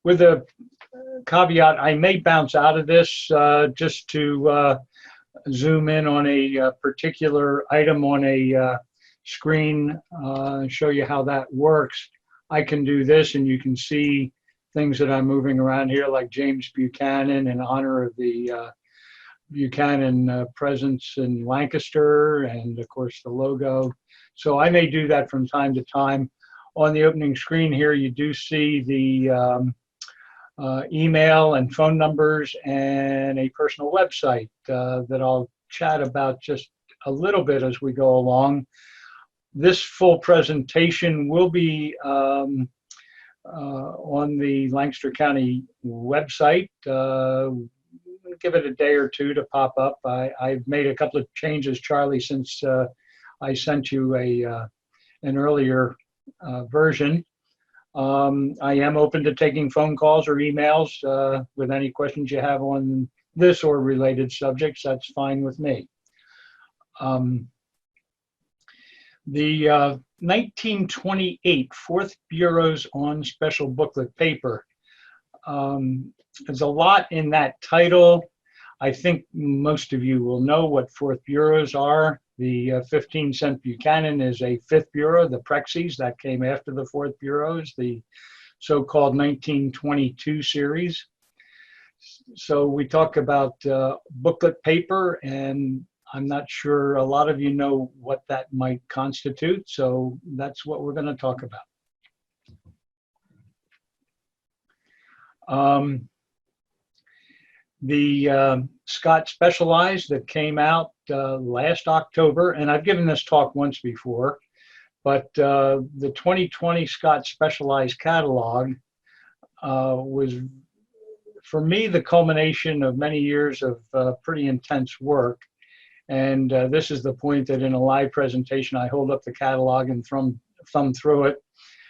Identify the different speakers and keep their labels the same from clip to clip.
Speaker 1: with a caveat, I may bounce out of this just to zoom in on a particular item on a screen, show you how that works. I can do this and you can see things that I'm moving around here, like James Buchanan in honor of the Buchanan presence in Lancaster, and of course the logo. So I may do that from time to time. On the opening screen here, you do see the email and phone numbers and a personal website that I'll chat about just a little bit as we go along. This full presentation will be on the Lancaster County website. Give it a day or two to pop up. I've made a couple of changes, Charlie, since I sent you an earlier version. I am open to taking phone calls or emails with any questions you have on this or related subjects. That's fine with me. The 1928 4th Bureau's on special booklet paper. There's a lot in that title. I think most of you will know what 4th Bureaus are. The 15-cent Buchanan is a 5th Bureau, the Prexys, that came after the 4th Bureaus, the so-called 1922 series. So we talk about booklet paper, and I'm not sure a lot of you know what that might constitute, so that's what we're going to talk about. The Scott Specialized that came out last October, and I've given this talk once before, but the 2020 Scott Specialized Catalog was, for me, the culmination of many years of pretty intense work. And this is the point that in a live presentation, I hold up the catalog and thumb through it.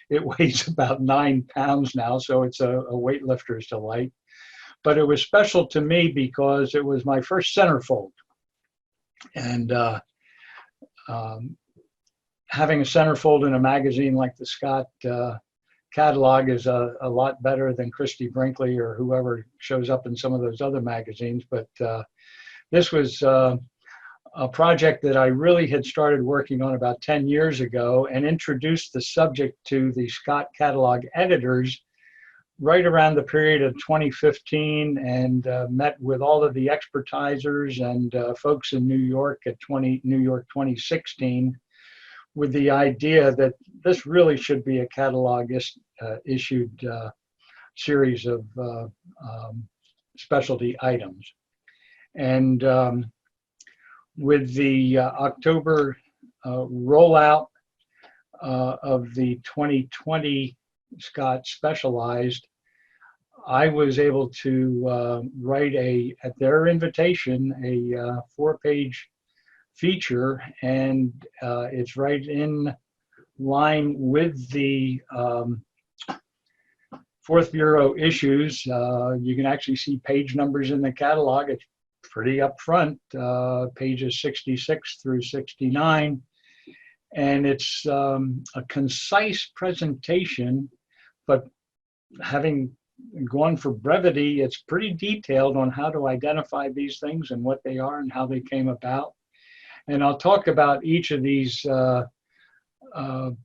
Speaker 1: It weighs about 9 pounds now, so it's a weightlifter's delight. But it was special to me because it was my first centerfold. And having a centerfold in a magazine like the Scott Catalog is a lot better than Christie Brinkley or whoever shows up in some of those other magazines. But this was a project that I really had started working on about 10 years ago and introduced the subject to the Scott Catalog editors right around the period of 2015, and met with all of the expertisers and folks in New York at New York 2016 with the idea that this really should be a catalog issued series of specialty items. And with the October rollout of the 2020 Scott Specialized, I was able to write at their invitation, a 4-page feature, and it's right in line with the 4th Bureau issues. You can actually see page numbers in the catalog. It's pretty upfront, pages 66 through 69. And it's a concise presentation, but having gone for brevity, it's pretty detailed on how to identify these things and what they are and how they came about. And I'll talk about each of these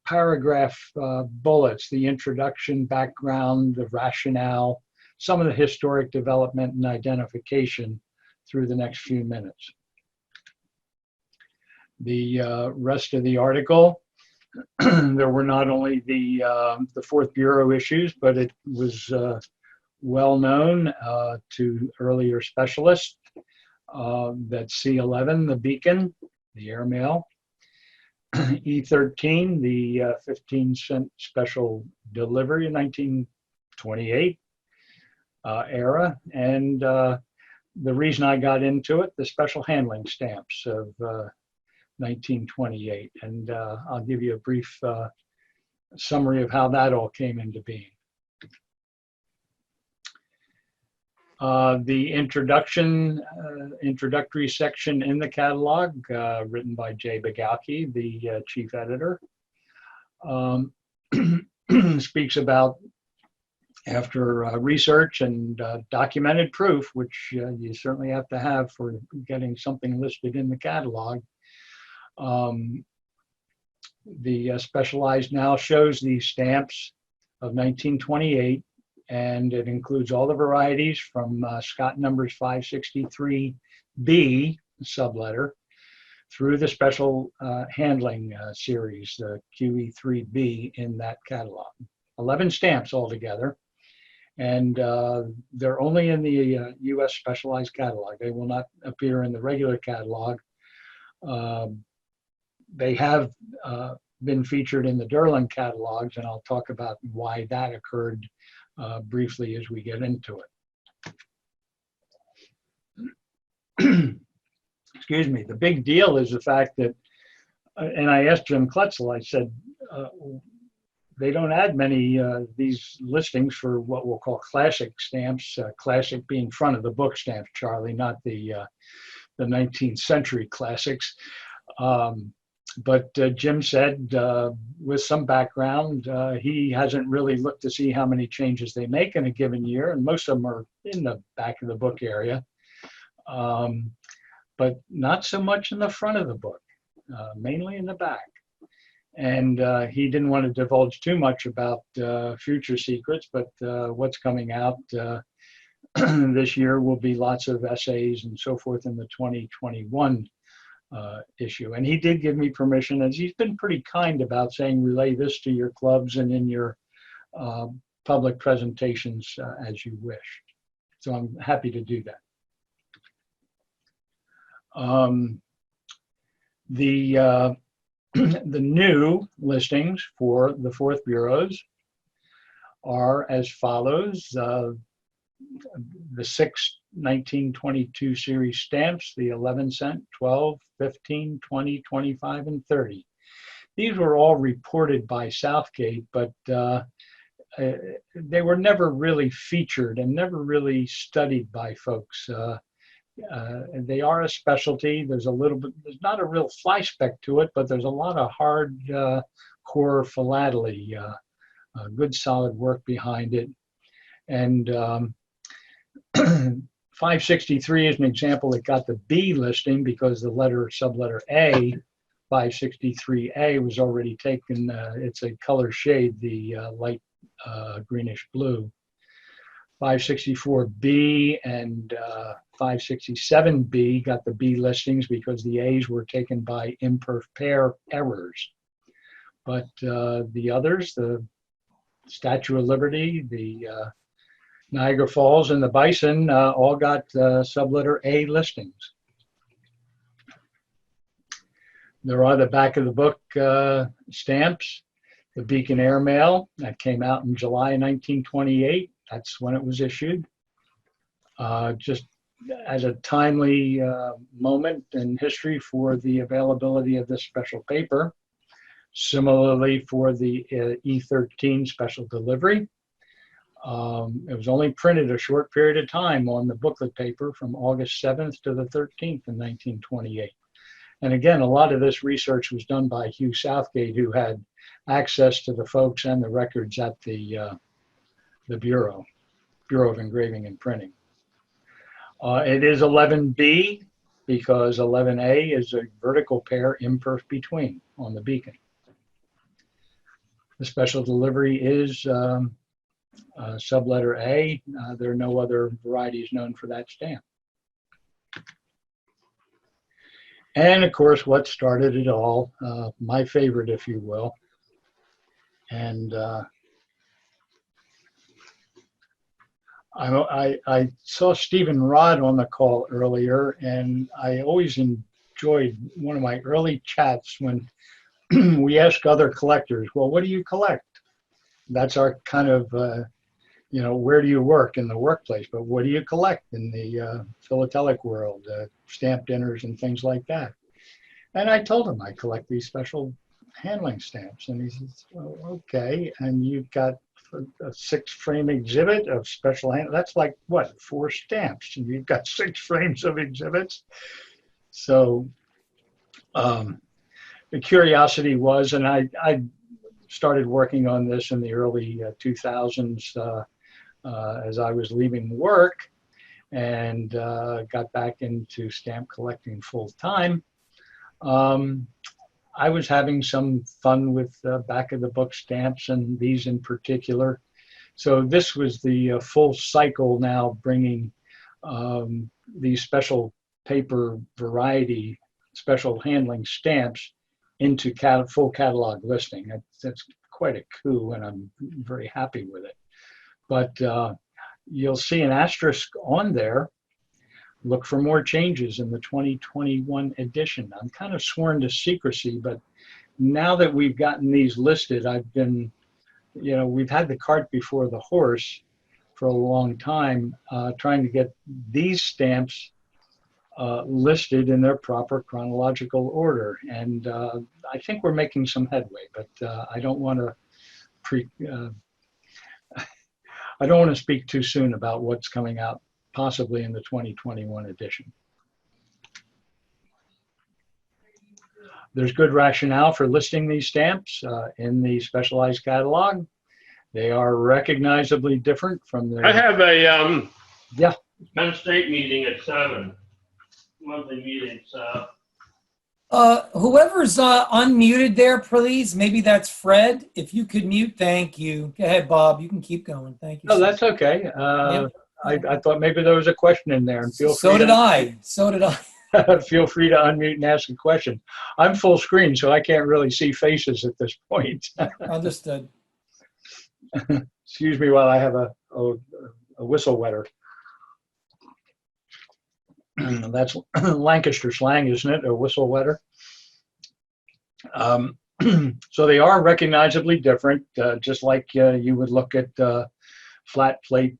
Speaker 1: paragraph bullets, the introduction, background, the rationale, some of the historic development and identification through the next few minutes. The rest of the article, there were not only the 4th Bureau issues, but it was well known to earlier specialists that C11, the Beacon, the airmail, E13, the 15-cent special delivery in 1928 era, and the reason I got into it, the special handling stamps of 1928, and I'll give you a brief summary of how that all came into being. The introductory section in the catalog, written by Jay Bagalki, the chief editor, speaks about after research and documented proof, which you certainly have to have for getting something listed in the catalog, the Specialized now shows these stamps of 1928, and it includes all the varieties from Scott numbers 563B subletter through the special handling series, the QE3B in that catalog. 11 stamps altogether, and they're only in the U.S. Specialized catalog. They will not appear in the regular catalog. They have been featured in the Durland catalogs, and I'll talk about why that occurred briefly as we get into it. Excuse me. The big deal is the fact that, and I asked Jim Klutzel, I said, they don't add many these listings for what we'll call classic stamps, classic being front of the book stamps, Charlie, not the 19th century classics. But Jim said, with some background, he hasn't really looked to see how many changes they make in a given year, and most of them are in the back of the book area, but not so much in the front of the book, mainly in the back. And he didn't want to divulge too much about future secrets, but what's coming out this year will be lots of essays and so forth in the 2021 issue. And he did give me permission, and he's been pretty kind about saying relay this to your clubs and in your public presentations as you wish. So I'm happy to do that. The new listings for the fourth bureaus are as follows. The 6 1922 series stamps, the 11 cent, 12, 15, 20, 25, and 30. These were all reported by Southgate, but they were never really featured and never really studied by folks. They are a specialty. There's a little bit, there's not a real fly speck to it, but there's a lot of hard core philately, good solid work behind it. And 563 is an example that got the B listing because the subletter A, 563A, was already taken. It's a color shade, the light greenish blue. 564B and 567B got the B listings because the A's were taken by imperf pair errors. But the others, the Statue of Liberty, the Niagara Falls, and the Bison all got subletter A listings. There are the back of the book stamps. The Beacon Airmail, that came out in July 1928. That's when it was issued. Just as a timely moment in history for the availability of this special paper. Similarly for the E13 special delivery. It was only printed a short period of time on the booklet paper from August 7th to the 13th in 1928. And again, a lot of this research was done by Hugh Southgate, who had access to the folks and the records at the Bureau of Engraving and Printing. It is 11B because 11A is a vertical pair imperf between on the Beacon. The special delivery is subletter A. There are no other varieties known for that stamp. And of course, what started it all, my favorite, if you will. And I saw Stephen Rod on the call earlier, and I always enjoyed one of my early chats when we ask other collectors, well, what do you collect? That's our kind of, you know, where do you work in the workplace, but what do you collect in the philatelic world, stamp dinners and things like that? And I told him I collect these special handling stamps. And he says, well, okay, and you've got a 6-frame exhibit of special hand. That's like, what, 4 stamps? And you've got 6 frames of exhibits. So the curiosity was, and I started working on this in the early 2000s as I was leaving work and got back into stamp collecting full time. I was having some fun with back of the book stamps, and these in particular. So this was the full cycle now, bringing these special paper variety, special handling stamps into full catalog listing. That's quite a coup, and I'm very happy with it. But you'll see an asterisk on there. Look for more changes in the 2021 edition. I'm kind of sworn to secrecy, but now that we've gotten these listed, I've been, we've had the cart before the horse for a long time, trying to get these stamps listed in their proper chronological order. And I think we're making some headway, but I don't want to I don't want to speak too soon about what's coming out possibly in the 2021 edition. There's good rationale for listing these stamps in the specialized catalog. They are recognizably different from the...
Speaker 2: I have a
Speaker 1: yeah.
Speaker 2: Penn State meeting at 7, monthly meeting, so.
Speaker 3: Whoever's unmuted there, please. Maybe that's Fred. If you could mute, thank you. Go ahead, Bob. You can keep going. Thank you.
Speaker 1: No, that's okay.
Speaker 3: Yep.
Speaker 1: I thought maybe there was a question in there, and feel free.
Speaker 3: So did I. So did I.
Speaker 1: Feel free to unmute and ask a question. I'm full screen, so I can't really see faces at this point.
Speaker 3: Understood.
Speaker 1: Excuse me while I have a whistle wetter. That's Lancaster slang, isn't it? A whistle wetter. So they are recognizably different, just like you would look at flat plate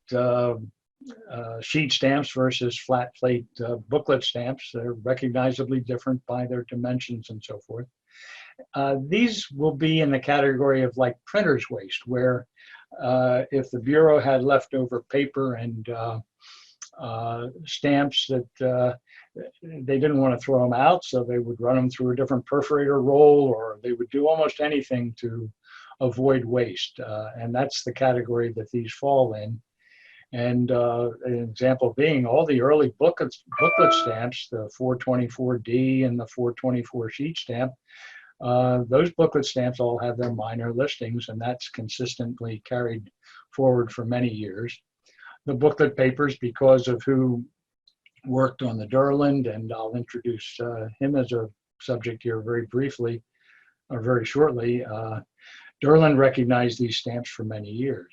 Speaker 1: sheet stamps versus flat plate booklet stamps. They're recognizably different by their dimensions and so forth. These will be in the category of like printer's waste, where if the Bureau had leftover paper and stamps that they didn't want to throw them out, so they would run them through a different perforator roll, or they would do almost anything to avoid waste. And that's the category that these fall in. And an example being all the early booklet stamps, the 424D and the 424 sheet stamp, those booklet stamps all have their minor listings, and that's consistently carried forward for many years. The booklet papers, because of who worked on the Durland, and I'll introduce him as a subject here very briefly, or very shortly, Durland recognized these stamps for many years.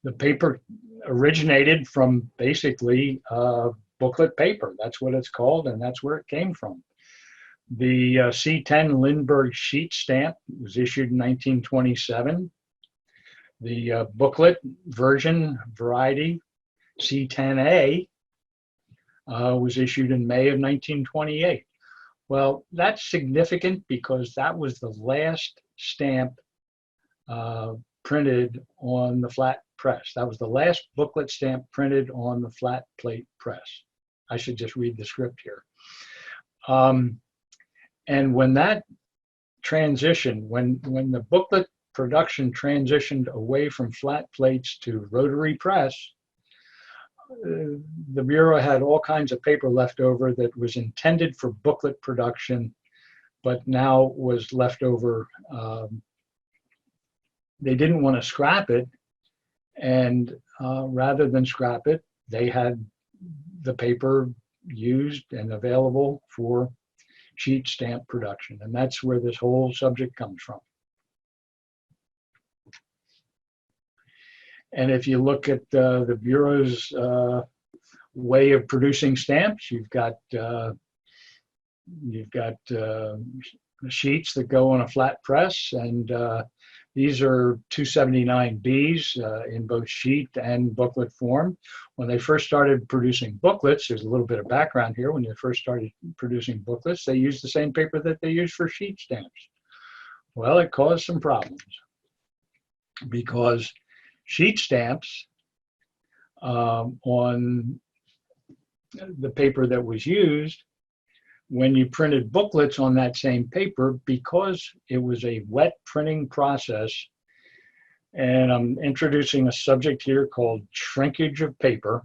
Speaker 1: The paper originated from basically booklet paper. That's what it's called, and that's where it came from. The C10 Lindbergh sheet stamp was issued in 1927. The booklet version variety, C10A, was issued in May of 1928. Well, that's significant because that was the last stamp printed on the flat press. That was the last booklet stamp printed on the flat plate press. I should just read the script here. And when that transition, when the booklet production transitioned away from flat plates to rotary press, the Bureau had all kinds of paper left over that was intended for booklet production, but now was left over. They didn't want to scrap it, and rather than scrap it, they had the paper used and available for sheet stamp production, and that's where this whole subject comes from. And if you look at the Bureau's way of producing stamps, you've got sheets that go on a flat press, and these are 279Bs in both sheet and booklet form. When they first started producing booklets, there's a little bit of background here. When they first started producing booklets, they used the same paper that they used for sheet stamps. Well, it caused some problems because sheet stamps on the paper that was used, when you printed booklets on that same paper, because it was a wet printing process, And I'm introducing a subject here called shrinkage of paper.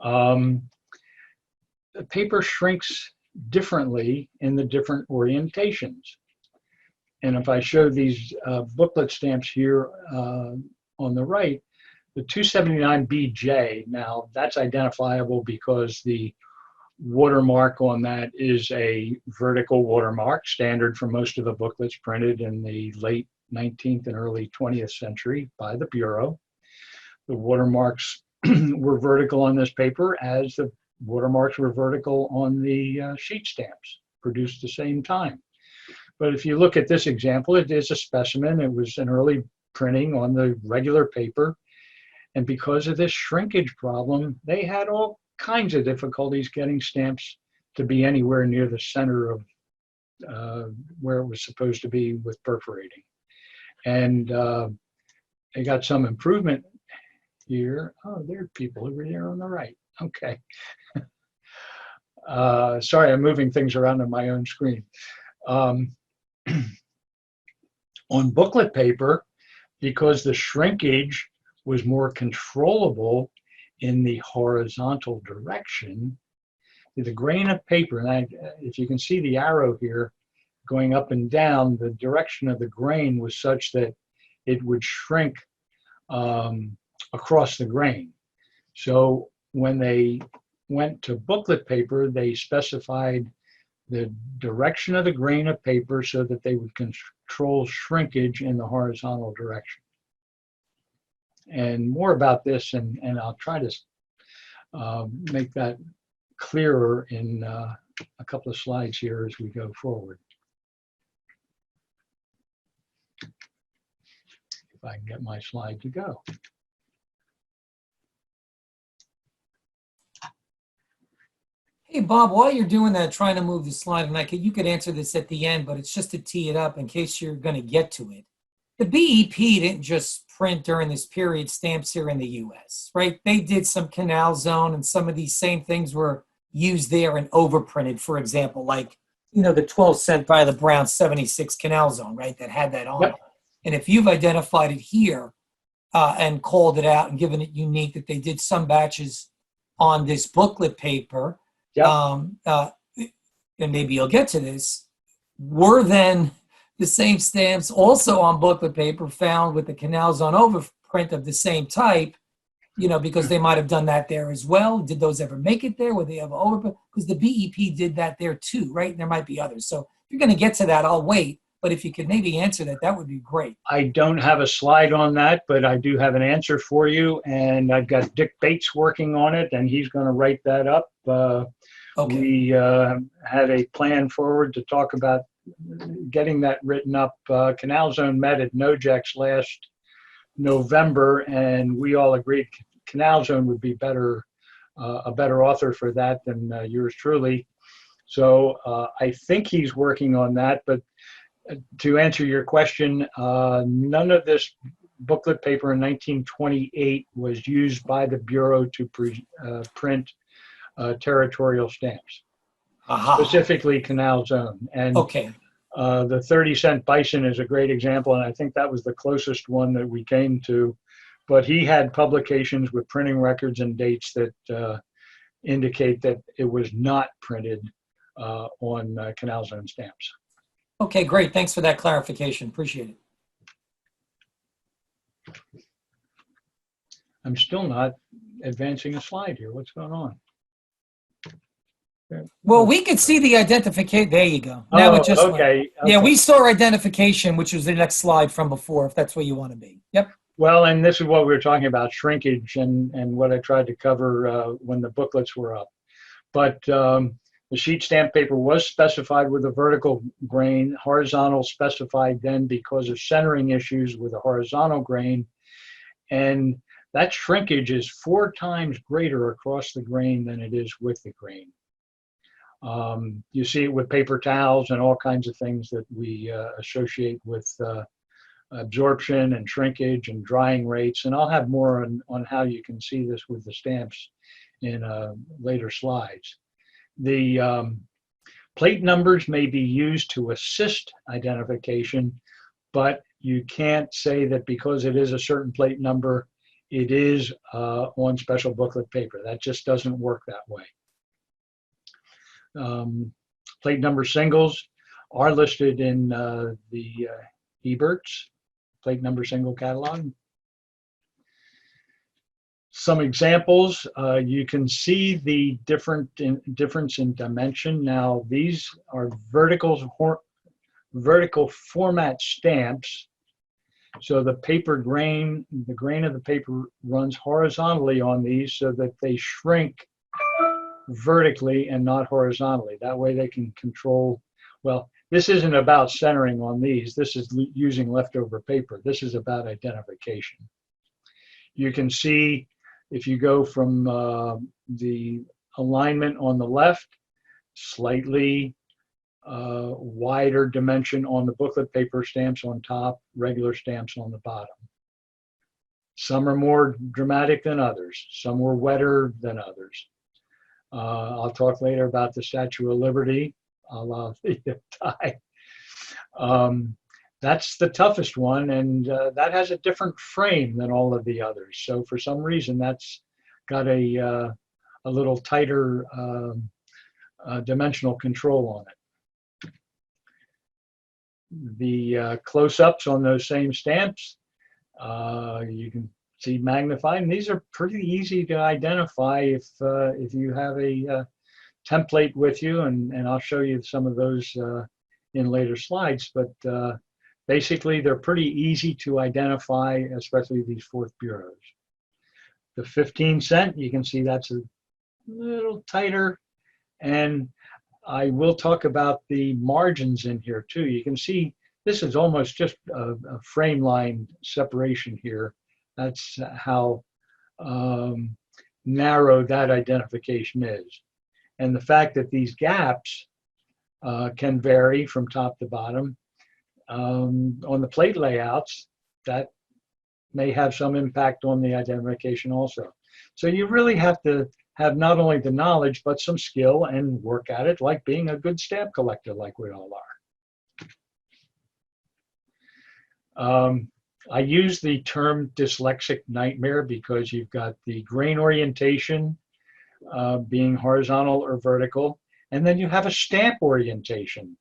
Speaker 1: The paper shrinks differently in the different orientations. And if I show these booklet stamps here on the right, the 279BJ, now that's identifiable because the watermark on that is a vertical watermark, standard for most of the booklets printed in the late 19th and early 20th century by the Bureau. The watermarks were vertical on this paper as the watermarks were vertical on the sheet stamps produced the same time. But if you look at this example, it is a specimen. It was an early printing on the regular paper. And because of this shrinkage problem, they had all kinds of difficulties getting stamps to be anywhere near the center of where it was supposed to be with perforating. And they got some improvement here. Oh, there are people over there on the right. Okay. Sorry, I'm moving things around on my own screen. On booklet paper, because the shrinkage was more controllable in the horizontal direction, the grain of paper, and if you can see the arrow here going up and down, the direction of the grain was such that it would shrink across the grain. So when they went to booklet paper, they specified the direction of the grain of paper so that they would control shrinkage in the horizontal direction. And more about this, and I'll try to make that clearer in a couple of slides here as we go forward. If I can get my slide to go.
Speaker 3: Hey, Bob, while you're doing that, trying to move the slide, and you could answer this at the end, but it's just to tee it up in case you're going to get to it. The BEP didn't just print during this period stamps here in the US, right? They did some canal zone, and some of these same things were used there and overprinted, for example, like, you know, the 12 cent by the Brown 76 canal zone, right? That had that on. Yep. And if you've identified it here and called it out and given it unique that they did some batches on this booklet paper, yep. And maybe you'll get to this, were then the same stamps also on booklet paper found with the canal zone overprint of the same type, you know, because they might have done that there as well. Did those ever make it there? Were they ever overprint? Because the BEP did that there too, right? And there might be others. So if you're going to get to that, I'll wait. But if you could maybe answer that, that would be great.
Speaker 1: I don't have a slide on that, but I do have an answer for you. And I've got Dick Bates working on it, and he's going to write that up. Okay. We had a plan forward to talk about getting that written up. Canal Zone met at NOJEX last November, and we all agreed Canal Zone would be a better author for that than yours truly. So I think he's working on that, but to answer your question, none of this booklet paper in 1928 was used by the Bureau to print territorial stamps, specifically Canal Zone. And
Speaker 3: okay.
Speaker 1: The 30-cent bison is a great example, and I think that was the closest one that we came to. But he had publications with printing records and dates that indicate that it was not printed on Canal Zone stamps.
Speaker 3: Okay, great. Thanks for that clarification. Appreciate it.
Speaker 1: I'm still not advancing a slide here. What's going on?
Speaker 3: Well, we could see the identification. There you go. Now it just
Speaker 1: okay.
Speaker 3: Yeah, we saw identification, which was the next slide from before, if that's where you want to be. Yep.
Speaker 1: Well, and this is what we were talking about, shrinkage, and what I tried to cover when the booklets were up. But the sheet stamp paper was specified with a vertical grain, horizontal specified then because of centering issues with a horizontal grain. And that shrinkage is 4 times greater across the grain than it is with the grain. You see it with paper towels and all kinds of things that we associate with absorption and shrinkage and drying rates. And I'll have more on how you can see this with the stamps in later slides. The plate numbers may be used to assist identification, but you can't say that because it is a certain plate number, it is on special booklet paper. That just doesn't work that way. Plate number singles are listed in the Ebert's plate number single catalog. Some examples, you can see the difference in dimension. Now, these are vertical format stamps. So the paper grain, the grain of the paper runs horizontally on these so that they shrink vertically and not horizontally. That way they can control, well, this isn't about centering on these. This is using leftover paper. This is about identification. You can see if you go from the alignment on the left, slightly wider dimension on the booklet paper stamps on top, regular stamps on the bottom. Some are more dramatic than others. Some were wetter than others. I'll talk later about the Statue of Liberty, a la the tie. That's the toughest one, and that has a different frame than all of the others. So for some reason, that's got a little tighter dimensional control on it. The close-ups on those same stamps, you can see magnified, and these are pretty easy to identify if you have a template with you, and I'll show you some of those in later slides, but basically they're pretty easy to identify, especially these fourth bureaus. The 15-cent, you can see that's a little tighter, and I will talk about the margins in here too. You can see this is almost just a frame line separation here. That's how narrow that identification is. And the fact that these gaps can vary from top to bottom on the plate layouts, that may have some impact on the identification also. So you really have to have not only the knowledge, but some skill and work at it, like being a good stamp collector, like we all are. I use the term dyslexic nightmare because you've got the grain orientation being horizontal or vertical, and then you have a stamp orientation.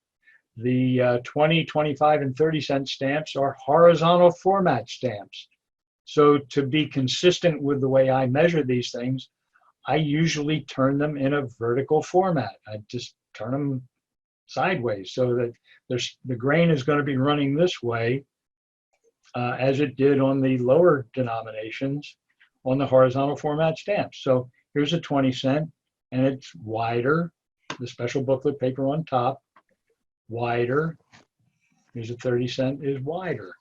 Speaker 1: The 20, 25, and 30-cent stamps are horizontal format stamps. So to be consistent with the way I measure these things, I usually turn them in a vertical format. I just turn them sideways so that the grain is going to be running this way as it did on the lower denominations on the horizontal format stamps. So here's a 20-cent, and it's wider, the special booklet paper on top, wider. Here's a 30-cent is wider.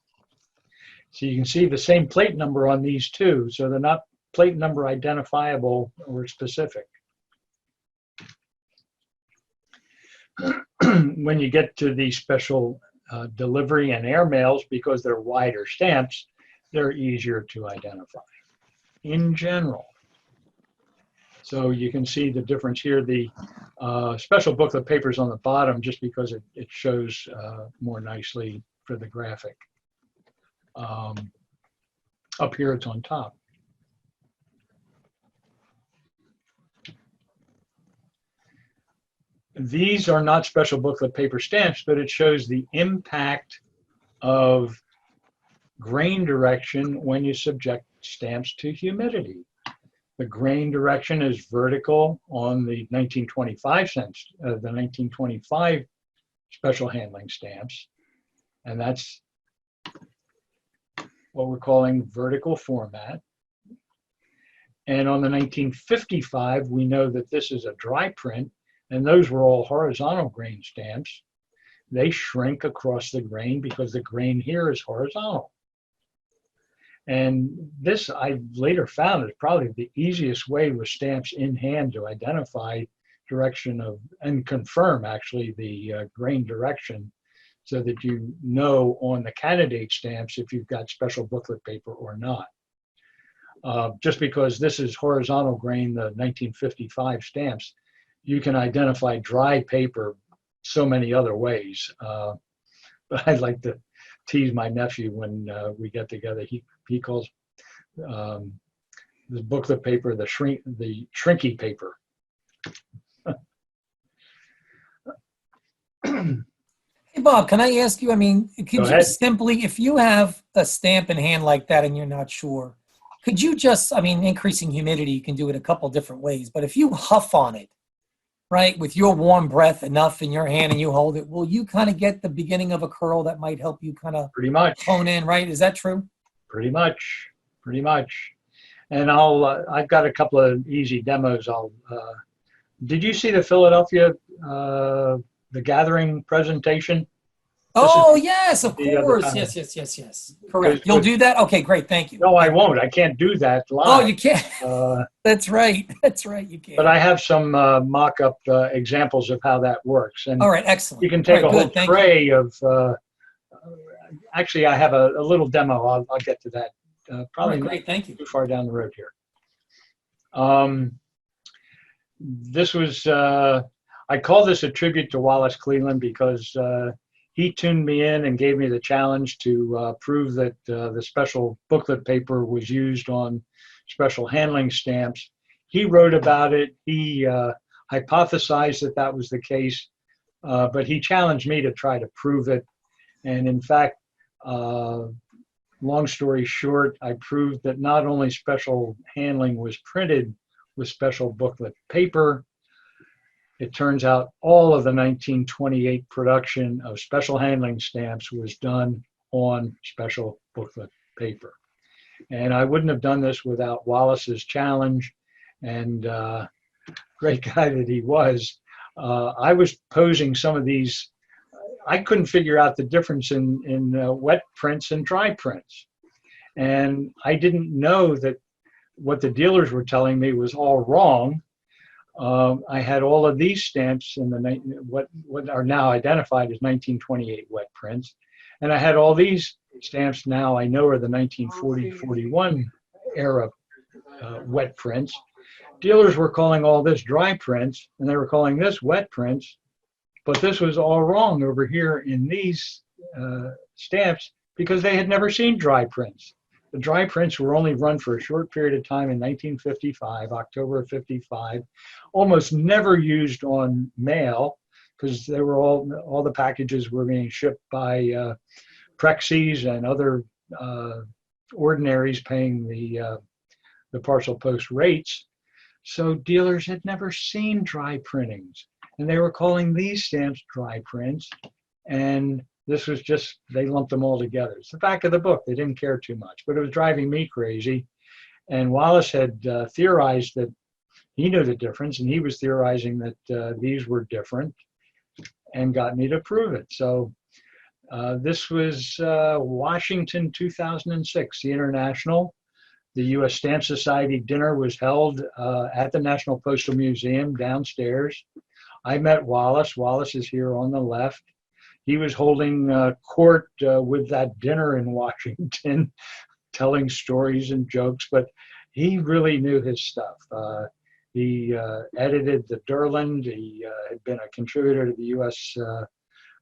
Speaker 1: So you can see the same plate number on these two, so they're not plate number identifiable or specific. When you get to the special delivery and air mails, because they're wider stamps, they're easier to identify in general. So you can see the difference here. The special booklet paper is on the bottom just because it shows more nicely for the graphic. Up here it's on top. These are not special booklet paper stamps, but it shows the impact of grain direction when you subject stamps to humidity. The grain direction is vertical on the 1925 cents, the 1925 special handling stamps, and that's what we're calling vertical format. And on the 1955, we know that this is a dry print, and those were all horizontal grain stamps. They shrink across the grain because the grain here is horizontal. And this, I later found, is probably the easiest way with stamps in hand to identify direction of, and confirm actually the grain direction, so that you know on the candidate stamps if you've got special booklet paper or not. Just because this is horizontal grain, the 1955 stamps, you can identify dry paper so many other ways. But I'd like to tease my nephew when we get together. He calls the booklet paper the shrinky paper.
Speaker 3: Hey, Bob, can I ask you, I mean,
Speaker 1: Go
Speaker 3: could you
Speaker 1: ahead.
Speaker 3: simply, if you have a stamp in hand like that and you're not sure, could you just, I mean, increasing humidity, you can do it a couple different ways, but if you huff on it, right, with your warm breath enough in your hand and you hold it, will you kind of get the beginning of a curl that might help you kind of
Speaker 1: Pretty much.
Speaker 3: hone in, right? Is that true?
Speaker 1: Pretty much. Pretty much. And I've got a couple of easy demos. Did you see the Philadelphia, the gathering presentation?
Speaker 3: Oh, yes, of
Speaker 1: the other
Speaker 3: course.
Speaker 1: time.
Speaker 3: Yes. Correct.
Speaker 1: Because
Speaker 3: You'll do that? Okay, great. Thank you.
Speaker 1: No, I won't. I can't do that live.
Speaker 3: Oh, you can't.
Speaker 1: Uh,
Speaker 3: That's right. That's right. You can't.
Speaker 1: but I have some mock-up examples of how that works. And
Speaker 3: All right, excellent.
Speaker 1: you can take
Speaker 3: All
Speaker 1: a
Speaker 3: right,
Speaker 1: whole
Speaker 3: good, thank you.
Speaker 1: tray of, actually, I have a little demo. I'll get to that.
Speaker 3: All
Speaker 1: Probably
Speaker 3: right,
Speaker 1: not
Speaker 3: great. Thank you.
Speaker 1: too far down the road here. This was, I call this a tribute to Wallace Cleland because he tuned me in and gave me the challenge to prove that the special booklet paper was used on special handling stamps. He wrote about it. He hypothesized that that was the case, but he challenged me to try to prove it. And in fact, long story short, I proved that not only special handling was printed with special booklet paper, it turns out all of the 1928 production of special handling stamps was done on special booklet paper. And I wouldn't have done this without Wallace's challenge, and great guy that he was. I was posing some of these. I couldn't figure out the difference in wet prints and dry prints. And I didn't know that what the dealers were telling me was all wrong. I had all of these stamps in what are now identified as 1928 wet prints. And I had all these stamps now I know are the 1940-41 era wet prints. Dealers were calling all this dry prints, and they were calling this wet prints. But this was all wrong over here in these stamps because they had never seen dry prints. The dry prints were only run for a short period of time in 1955, October of 55, almost never used on mail because they were all the packages were being shipped by Prexys and other ordinaries paying the parcel post rates. So dealers had never seen dry printings, and they were calling these stamps dry prints. And this was just, they lumped them all together. It's the back of the book. They didn't care too much, but it was driving me crazy. And Wallace had theorized that he knew the difference, and he was theorizing that these were different and got me to prove it. So this was Washington, 2006, the International. The U.S. Stamp Society dinner was held at the National Postal Museum downstairs. I met Wallace. Wallace is here on the left. He was holding court with that dinner in Washington, telling stories and jokes, but he really knew his stuff. He edited the Durland. He had been a contributor to the U.S.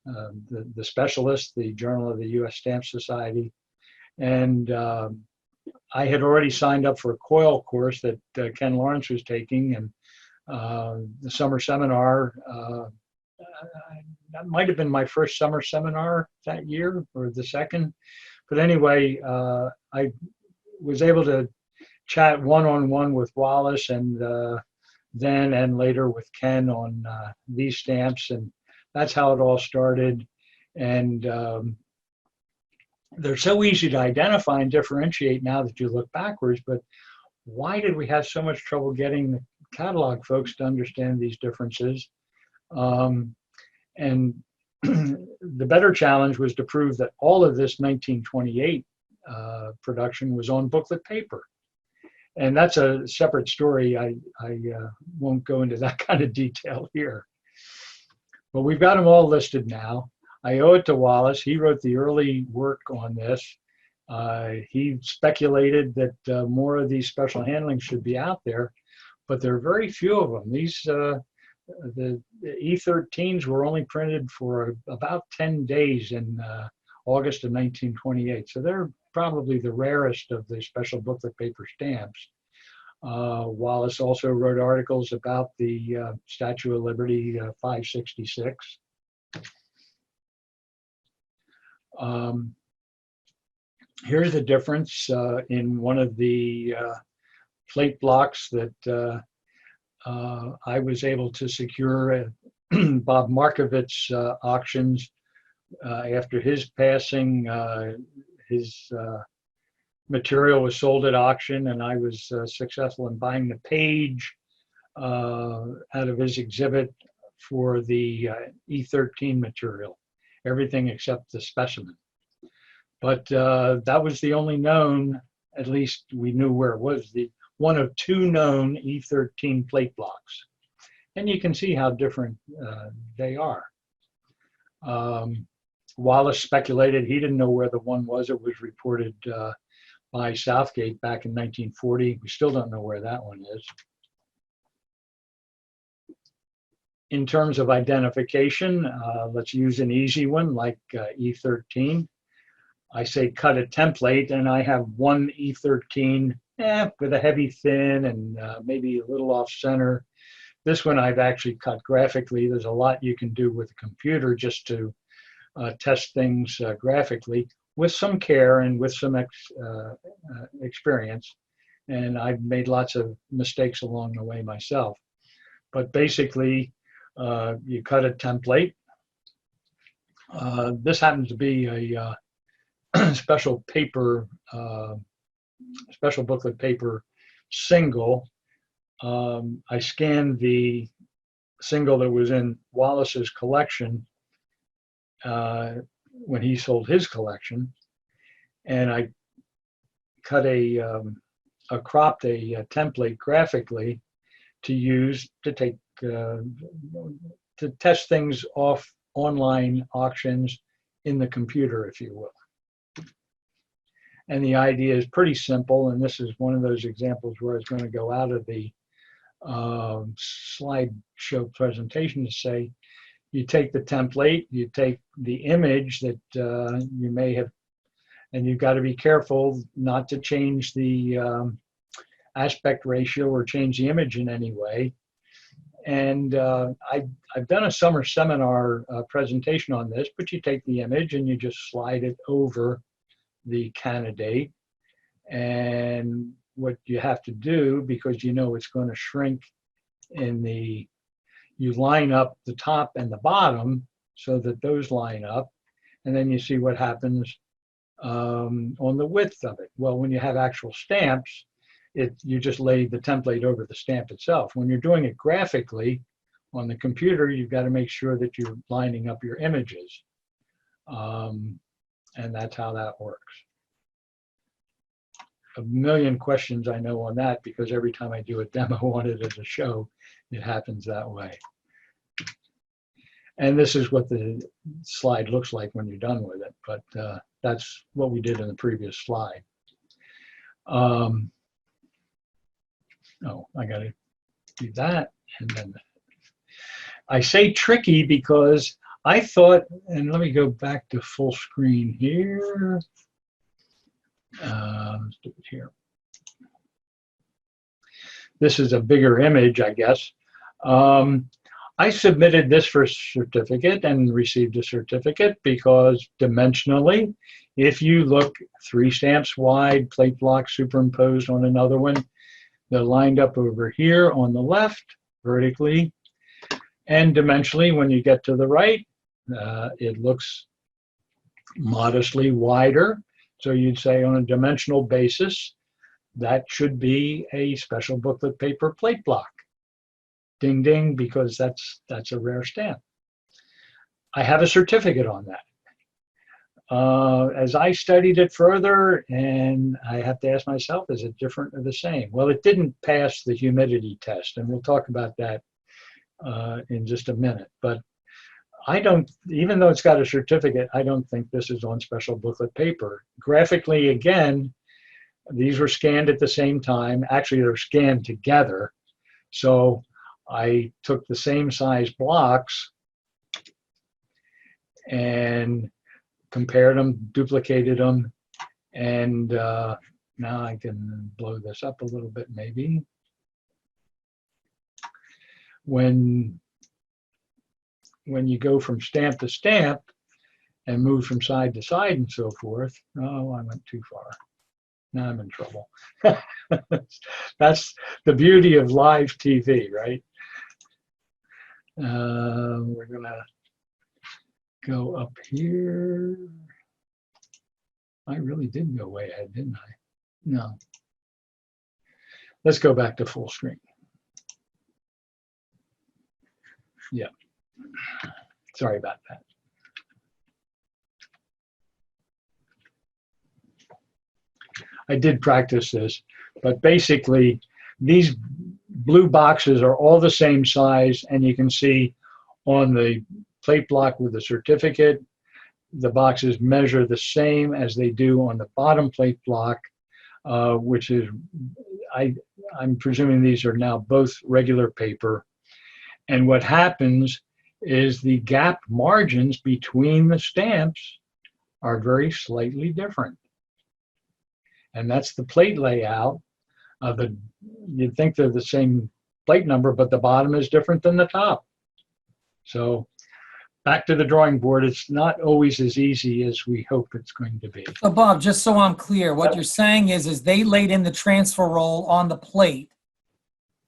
Speaker 1: The Specialist, the Journal of the U.S. Stamp Society. And I had already signed up for a COIL course that Ken Lawrence was taking, and the summer seminar, that might have been my first summer seminar that year or the second. But anyway, I was able to chat one-on-one with Wallace and then and later with Ken on these stamps. And that's how it all started. And they're so easy to identify and differentiate now that you look backwards. But why did we have so much trouble getting the catalog folks to understand these differences? And the better challenge was to prove that all of this 1928 production was on booklet paper. And that's a separate story. I won't go into that kind of detail here. But we've got them all listed now. I owe it to Wallace. He wrote the early work on this. He speculated that more of these special handlings should be out there, but there are very few of them. These the E13s were only printed for about 10 days in August of 1928. So they're probably the rarest of the special booklet paper stamps. Wallace also wrote articles about the Statue of Liberty 566. Here's the difference in one of the plate blocks that I was able to secure at Bob Markovitz's auctions. After his passing, his material was sold at auction, and I was successful in buying the page out of his exhibit for the E13 material, everything except the specimen. But that was the only known, at least we knew where it was, the one of two known E13 plate blocks. And you can see how different they are. Wallace speculated he didn't know where the one was. It was reported by Southgate back in 1940. We still don't know where that one is. In terms of identification, let's use an easy one like E13. I say cut a template, and I have one E13 with a heavy thin and maybe a little off center. This one I've actually cut graphically. There's a lot you can do with a computer just to test things graphically with some care and with some experience. And I've made lots of mistakes along the way myself. But basically, you cut a template. This happens to be a special paper, special booklet paper single. I scanned the single that was in Wallace's collection when he sold his collection, and I cut cropped a template graphically to use to take to test things off online auctions in the computer, if you will. And the idea is pretty simple, and this is one of those examples where it's going to go out of the slideshow presentation to say, you take the template, you take the image that you may have, and you've got to be careful not to change the aspect ratio or change the image in any way. And I've done a summer seminar presentation on this, but you take the image and you just slide it over the candidate. And what you have to do, because you know it's going to shrink in the, you line up the top and the bottom so that those line up, and then you see what happens on the width of it. Well, when you have actual stamps, you just lay the template over the stamp itself. When you're doing it graphically on the computer, you've got to make sure that you're lining up your images. And that's how that works. A million questions I know on that, because every time I do a demo on it as a show, it happens that way. And this is what the slide looks like when you're done with it, but that's what we did in the previous slide. Oh, I got to do that. And then I say tricky because I thought, and let me go back to full screen here. Let's do it here. This is a bigger image, I guess. I submitted this for a certificate and received a certificate because dimensionally, if you look 3 stamps wide, plate block superimposed on another one, they're lined up over here on the left, vertically, and dimensionally, when you get to the right, it looks modestly wider. So you'd say on a dimensional basis, that should be a special booklet paper plate block. Ding, ding, because that's a rare stamp. I have a certificate on that. As I studied it further, and I have to ask myself, is it different or the same? Well, it didn't pass the humidity test, and we'll talk about that in just a minute. But I don't, even though it's got a certificate, I don't think this is on special booklet paper. Graphically, again, these were scanned at the same time. Actually, they're scanned together. So I took the same size blocks and compared them, duplicated them, and now I can blow this up a little bit maybe. When you go from stamp to stamp and move from side to side and so forth, oh, I went too far. Now I'm in trouble. That's the beauty of live TV, right? We're gonna go up here. I really did go way ahead, didn't I? No. Let's go back to full screen. Yeah. Sorry about that. I did practice this, but basically these blue boxes are all the same size, and you can see on the plate block with the certificate, the boxes measure the same as they do on the bottom plate block, which is, I'm presuming these are now both regular paper. And what happens is the gap margins between the stamps are very slightly different. And that's the plate layout of the, you'd think they're the same plate number, but the bottom is different than the top. So back to the drawing board, it's not always as easy as we hope it's going to be.
Speaker 3: So Bob, just so I'm clear, what you're saying is they laid in the transfer roll on the plate,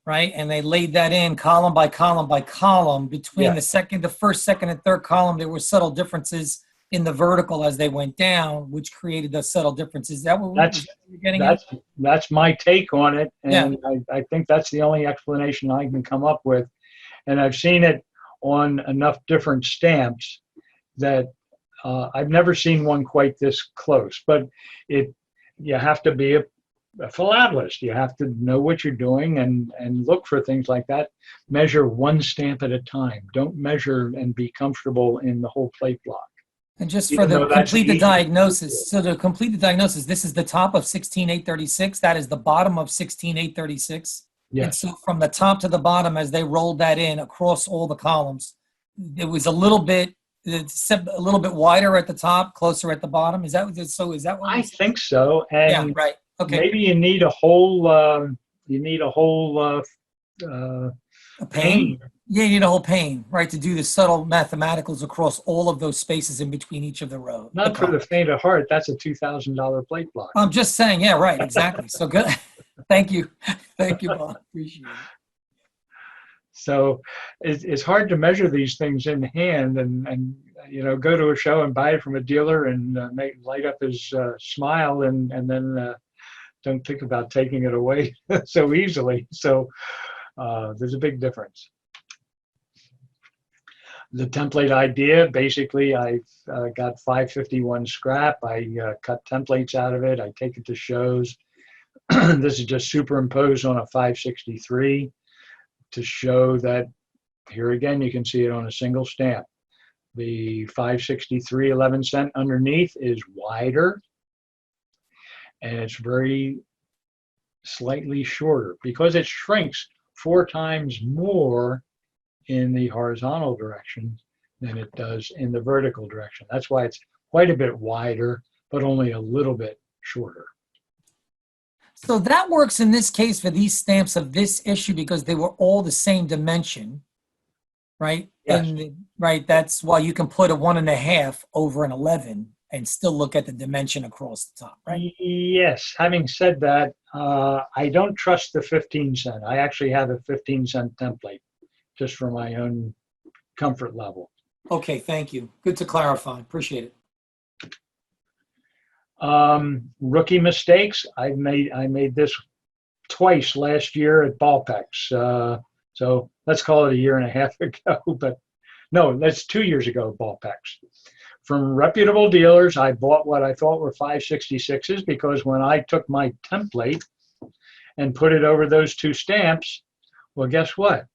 Speaker 3: right? And they laid that in column by column by column between the first, second, and third column. There were subtle differences in the vertical as they went down, which created the subtle differences. Is that what you're getting at?
Speaker 1: That's my take on it, and
Speaker 3: Yeah.
Speaker 1: I think that's the only explanation I can come up with. And I've seen it on enough different stamps that I've never seen one quite this close. But you have to be a philatelist. You have to know what you're doing and look for things like that. Measure one stamp at a time. Don't measure and be comfortable in the whole plate block.
Speaker 3: And just for the complete the diagnosis, so to complete the diagnosis, this is the top of 16836. That is the bottom of 16836.
Speaker 1: Yes.
Speaker 3: And so from the top to the bottom, as they rolled that in across all the columns, it was a little bit wider at the top, closer at the bottom. Is that so? Is that what
Speaker 1: I think so? And
Speaker 3: yeah, right. Okay.
Speaker 1: maybe you need a whole
Speaker 3: A pane. Yeah, you need a whole pane, right, to do the subtle mathematicals across all of those spaces in between each of the rows.
Speaker 1: Not for the faint of heart. That's a $2,000 plate block.
Speaker 3: I'm just saying, yeah, right, exactly. So good. Thank you, Bob. Appreciate it.
Speaker 1: So it's hard to measure these things in hand, and go to a show and buy it from a dealer and light up his smile, and then don't think about taking it away so easily. So there's a big difference. The template idea, basically, I've got 551 scrap. I cut templates out of it. I take it to shows. This is just superimposed on a 563 to show that, here again, you can see it on a single stamp. The 563 11 cent underneath is wider, and it's very slightly shorter because it shrinks 4 times more in the horizontal direction than it does in the vertical direction. That's why it's quite a bit wider, but only a little bit shorter.
Speaker 3: So that works in this case for these stamps of this issue because they were all the same dimension, right?
Speaker 1: Yes.
Speaker 3: Right. That's why you can put a 1.5 over an 11 and still look at the dimension across the top, right?
Speaker 1: Yes. Having said that, I don't trust the 15 cent. I actually have a 15 cent template just for my own comfort level.
Speaker 3: Okay, thank you. Good to clarify. Appreciate it.
Speaker 1: Rookie mistakes. I made this twice last year at Ballpex. So let's call it a year and a half ago, but no, that's 2 years ago at Ballpex. From reputable dealers, I bought what I thought were 566s because when I took my template and put it over those 2 stamps, well, guess what?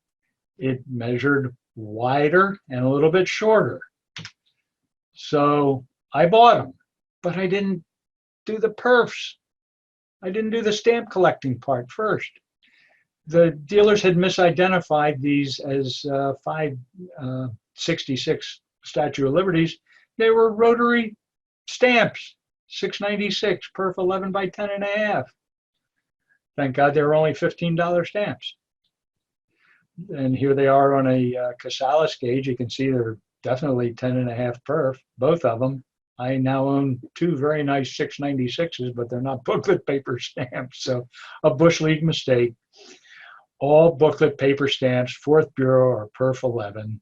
Speaker 1: It measured wider and a little bit shorter. So I bought them, but I didn't do the perfs. I didn't do the stamp collecting part first. The dealers had misidentified these as 566 Statue of Liberties. They were rotary Stamps, $6.96, perf 11 by 10 and a half. Thank God they were only $15 stamps. And here they are on a Casales gauge. You can see they're definitely 10 and a half perf, both of them. I now own two very nice 696s, but they're not booklet paper stamps. So a Bush League mistake. All booklet paper stamps, 4th Bureau or perf 11.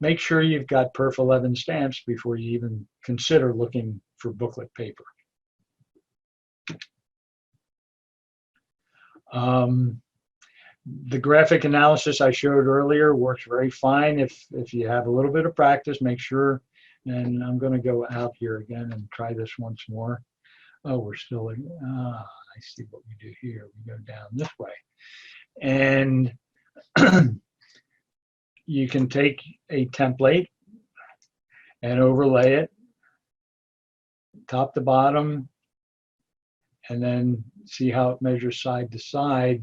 Speaker 1: Make sure you've got perf 11 stamps before you even consider looking for booklet paper. The graphic analysis I showed earlier works very fine if you have a little bit of practice. Make sure, and I'm going to go out here again and try this once more. Oh, we're still in, I see what we do here. We go down this way. And you can take a template and overlay it top to bottom, and then see how it measures side to side.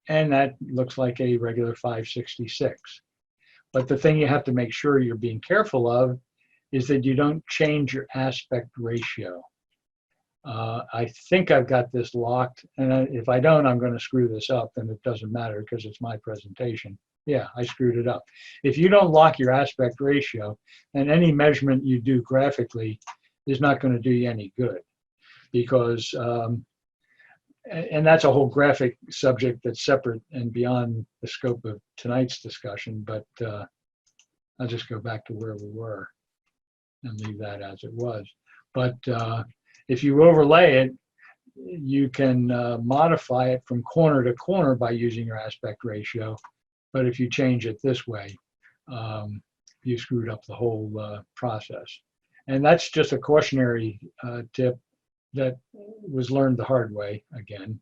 Speaker 1: And that looks like a regular 566. But the thing you have to make sure you're being careful of is that you don't change your aspect ratio. I think I've got this locked, and if I don't, I'm going to screw this up, and it doesn't matter because it's my presentation. Yeah, I screwed it up. If you don't lock your aspect ratio, then any measurement you do graphically is not going to do you any good, because and that's a whole graphic subject that's separate and beyond the scope of tonight's discussion, but I'll just go back to where we were and leave that as it was. But if you overlay it, you can modify it from corner to corner by using your aspect ratio. But if you change it this way, you screwed up the whole process. And that's just a cautionary tip that was learned the hard way again.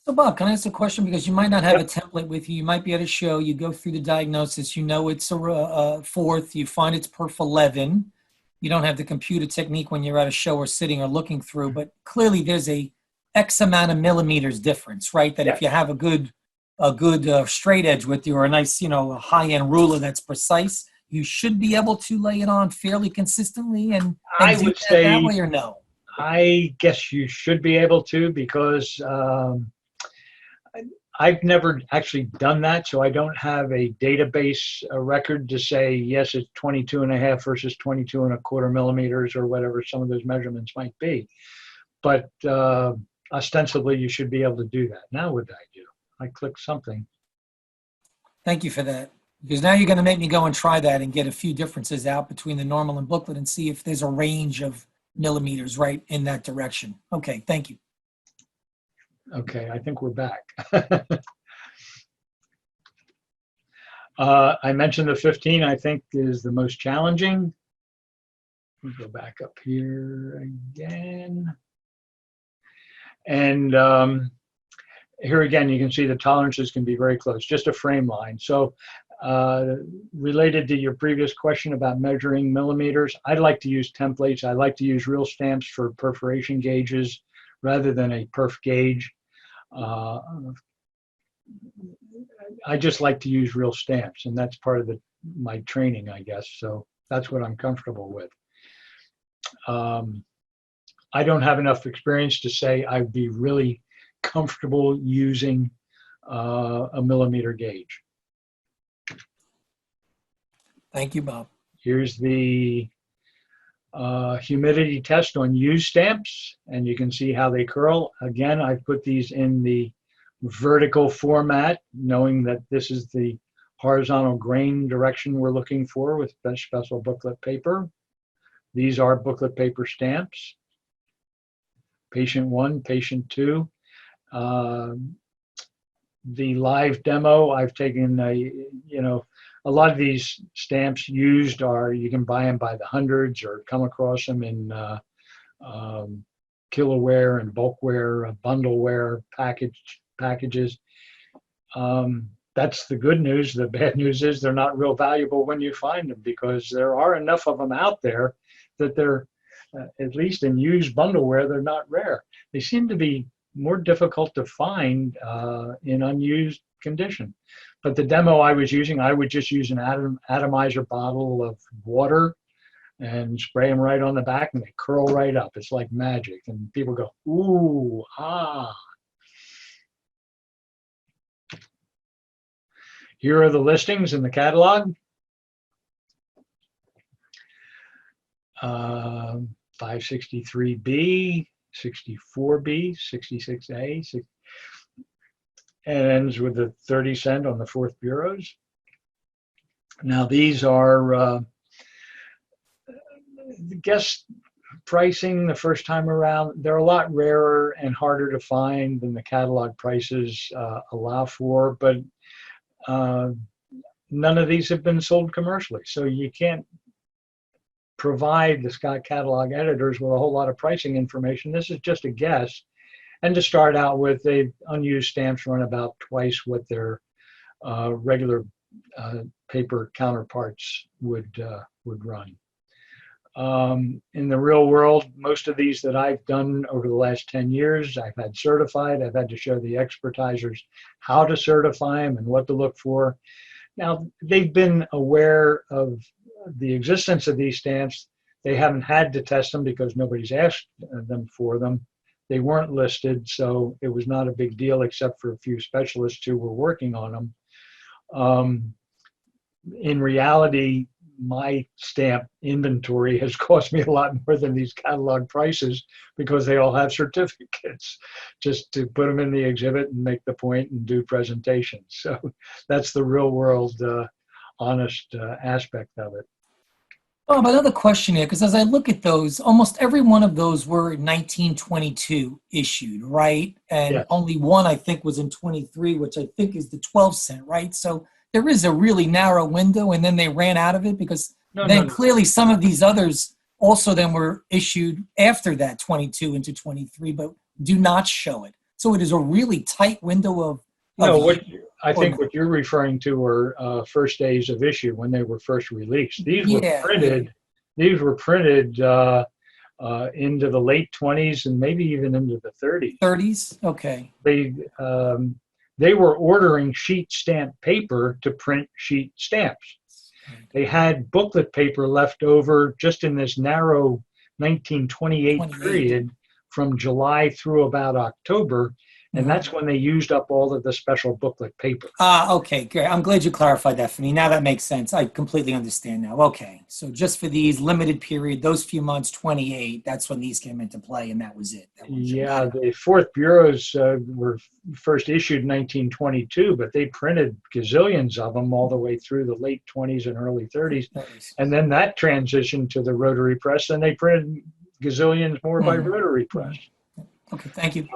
Speaker 3: So Bob, can I ask a question? Because you might not have a template with you. You might be at a show, you go through the diagnosis, you know it's a fourth, you find it's perf 11. You don't have the computer technique when you're at a show or sitting or looking through, but clearly there's a X amount of millimeters difference, right? That if you have a good straight edge with you, or a nice, a high-end ruler that's precise, you should be able to lay it on fairly consistently and
Speaker 1: I
Speaker 3: do
Speaker 1: would
Speaker 3: that
Speaker 1: say
Speaker 3: that way, or no?
Speaker 1: I guess you should be able to, because I've never actually done that, so I don't have a database record to say, yes, it's 22 and a half versus 22 and a quarter millimeters, or whatever some of those measurements might be. But ostensibly, you should be able to do that. Now what did I do? I clicked something.
Speaker 3: Thank you for that. Because now you're going to make me go and try that and get a few differences out between the normal and booklet and see if there's a range of millimeters right in that direction. Okay, thank you.
Speaker 1: Okay, I think we're back. I mentioned the 15, I think, is the most challenging. Let me go back up here again. And here again, you can see the tolerances can be very close, just a frame line. So related to your previous question about measuring millimeters, I like to use templates. I like to use real stamps for perforation gauges rather than a perf gauge. I just like to use real stamps, and that's part of my training, I guess. So that's what I'm comfortable with. I don't have enough experience to say I'd be really comfortable using a millimeter gauge.
Speaker 3: Thank you, Bob.
Speaker 1: Here's the humidity test on used stamps, and you can see how they curl. Again, I've put these in the vertical format, knowing that this is the horizontal grain direction we're looking for with special booklet paper. These are booklet paper stamps. Patient 1, patient 2. The live demo, I've taken a lot of these stamps used you can buy them by the hundreds or come across them in kiloware and bulkware, bundleware packages. That's the good news. The bad news is they're not real valuable when you find them, because there are enough of them out there that they're, at least in used bundleware, they're not rare. They seem to be more difficult to find in unused condition. But the demo I was using, I would just use an atomizer bottle of water and spray them right on the back, and they curl right up. It's like magic. And people go, ooh, ah. Here are the listings in the catalog. 563B, 64B, 66A, and it ends with the 30 cent on the fourth bureaus. Now these are the guest pricing the first time around. They're a lot rarer and harder to find than the catalog prices allow for, but none of these have been sold commercially. So you can't provide the Scott catalog editors with a whole lot of pricing information. This is just a guess. And to start out with, the unused stamps run about twice what their regular paper counterparts would run. In the real world, most of these that I've done over the last 10 years, I've had certified. I've had to show the expertisers how to certify them and what to look for. Now, they've been aware of the existence of these stamps. They haven't had to test them because nobody's asked them for them. They weren't listed, so it was not a big deal except for a few specialists who were working on them. In reality, my stamp inventory has cost me a lot more than these catalog prices because they all have certificates just to put them in the exhibit and make the point and do presentations. So that's the real world honest aspect of it.
Speaker 3: Oh, another question here, because as I look at those, almost every one of those were 1922 issued, right? And
Speaker 1: Yes.
Speaker 3: only one, I think, was in 23, which I think is the 12 cent, right? So there is a really narrow window, and then they ran out of it because then clearly some of these others also then were issued after that 22 into 23, but do not show it. So it is a really tight window of
Speaker 1: No, I think what you're referring to are first days of issue when they were first released. These were printed. These were printed into the late 20s and maybe even into the 30s.
Speaker 3: 30s, okay.
Speaker 1: They were ordering sheet stamp paper to print sheet stamps. They had booklet paper left over just in this narrow 1928 period from July through about October. And that's when they used up all of the special booklet paper.
Speaker 3: Okay, great. I'm glad you clarified that for me. Now that makes sense. I completely understand now. Okay, so just for these limited period, those few months, 28, that's when these came into play, and that was it.
Speaker 1: Yeah, the fourth bureaus were first issued in 1922, but they printed gazillions of them all the way through the late 20s and early 30s. And then that transitioned to the rotary press, and they printed gazillions more by rotary press.
Speaker 3: Okay, thank you.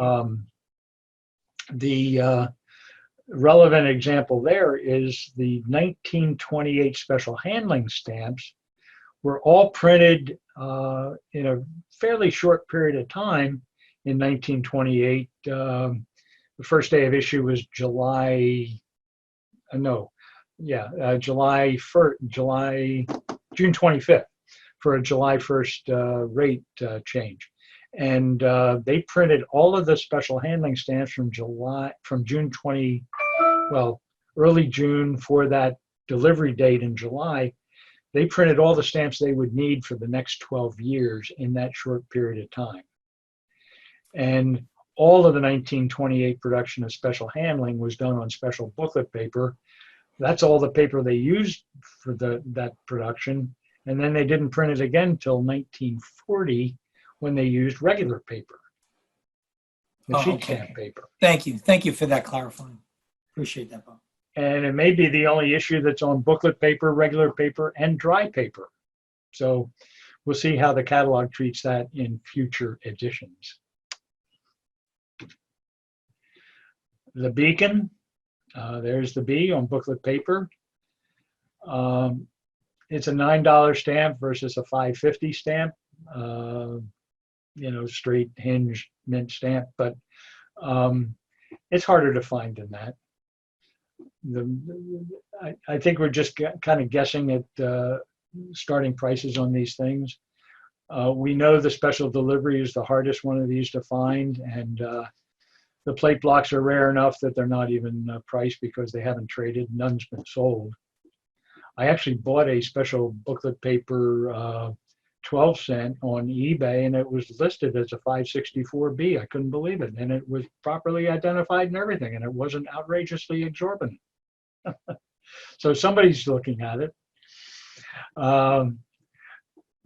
Speaker 1: The relevant example there is the 1928 special handling stamps were all printed in a fairly short period of time in 1928. The first day of issue was June 25th for a July 1st rate change. And they printed all of the special handling stamps from early June for that delivery date in July. They printed all the stamps they would need for the next 12 years in that short period of time. And all of the 1928 production of special handling was done on special booklet paper. That's all the paper they used for that production. And then they didn't print it again until 1940. When they used regular paper, the sheet stamp paper.
Speaker 3: Thank you. Thank you for that clarifying. Appreciate that, Bob.
Speaker 1: And it may be the only issue that's on booklet paper, regular paper, and dry paper. So we'll see how the catalog treats that in future editions. The beacon, there's the B on booklet paper. It's a $9 stamp versus a $5.50 stamp. Straight hinge mint stamp, but it's harder to find than that. I think we're just kind of guessing at starting prices on these things. We know the special delivery is the hardest one of these to find, and the plate blocks are rare enough that they're not even priced because they haven't traded. None's been sold. I actually bought a special booklet paper 12 cent on eBay, and it was listed as a 564B. I couldn't believe it. And it was properly identified and everything, and it wasn't outrageously exorbitant. So somebody's looking at it.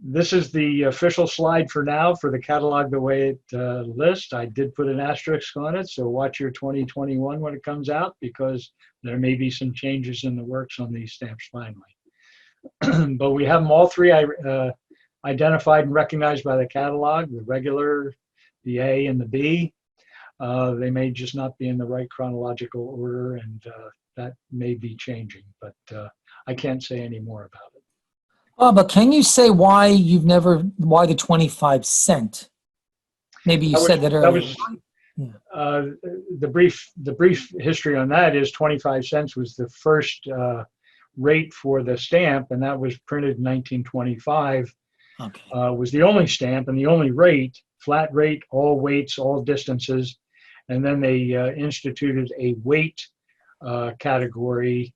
Speaker 1: This is the official slide for now for the catalog the way it lists. I did put an asterisk on it, so watch your 2021 when it comes out, because there may be some changes in the works on these stamps finally. But we have them all three identified and recognized by the catalog, the regular, the A, and the B. They may just not be in the right chronological order, and that may be changing, but I can't say any more about it.
Speaker 3: But can you say why why the 25 cent? Maybe you said that earlier.
Speaker 1: The brief history on that is 25 cents was the first rate for the stamp, and that was printed in 1925.
Speaker 3: Okay.
Speaker 1: Was the only stamp and the only rate, flat rate, all weights, all distances. And then they instituted a weight category